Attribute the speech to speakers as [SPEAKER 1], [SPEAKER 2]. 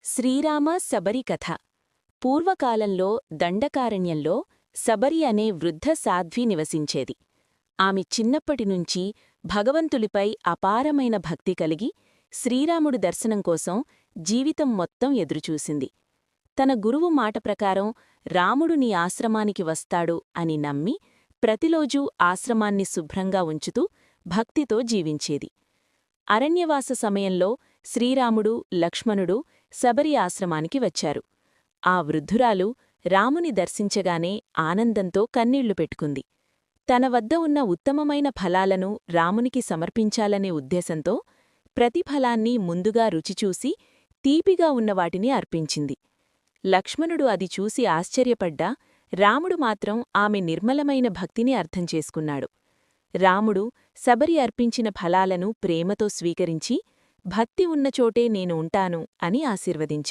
[SPEAKER 1] శ్రీరామ శబరి కథ. పూర్వకాలంలో దండకారణ్యంలో శబరి అనే వృద్ధ సాధ్వి నివసించేది. ఆమె చిన్నప్పటినుంచి భగవంతులిపై అపారమైన భక్తి కలిగి శ్రీరాముడు దర్శనం కోసం జీవితం మొత్తం ఎదురుచూసింది. తన గురువు మాట ప్రకారం రాముడు నీ ఆశ్రమానికి వస్తాడు అని నమ్మి ప్రతిరోజూ ఆశ్రమాన్ని శుభ్రంగా ఉంచుతూ భక్తితో జీవించేది. అరణ్యవాస సమయంలో శ్రీరాముడు, లక్ష్మణుడు శబరి ఆశ్రమానికి వచ్చారు. ఆ వృద్ధురాలు రాముని దర్శించగానే ఆనందంతో కన్నీళ్లు పెట్టుకుంది. తన వద్ద ఉన్న ఉత్తమమైన ఫలాలను రామునికి సమర్పించాలనే ఉద్దేశంతో ప్రతి ఫలాన్ని ముందుగా రుచిచూసి తీపిగా ఉన్నవాటిని అర్పించింది. లక్ష్మణుడు అది చూసి ఆశ్చర్యపడ్డా రాముడు మాత్రం ఆమె నిర్మలమైన భక్తిని అర్థం చేసుకున్నాడు. రాముడు శబరి అర్పించిన ఫలాలను ప్రేమతో స్వీకరించి భక్తి ఉన్నచోటే నేను ఉంటాను అని ఆశీర్వదించాడు.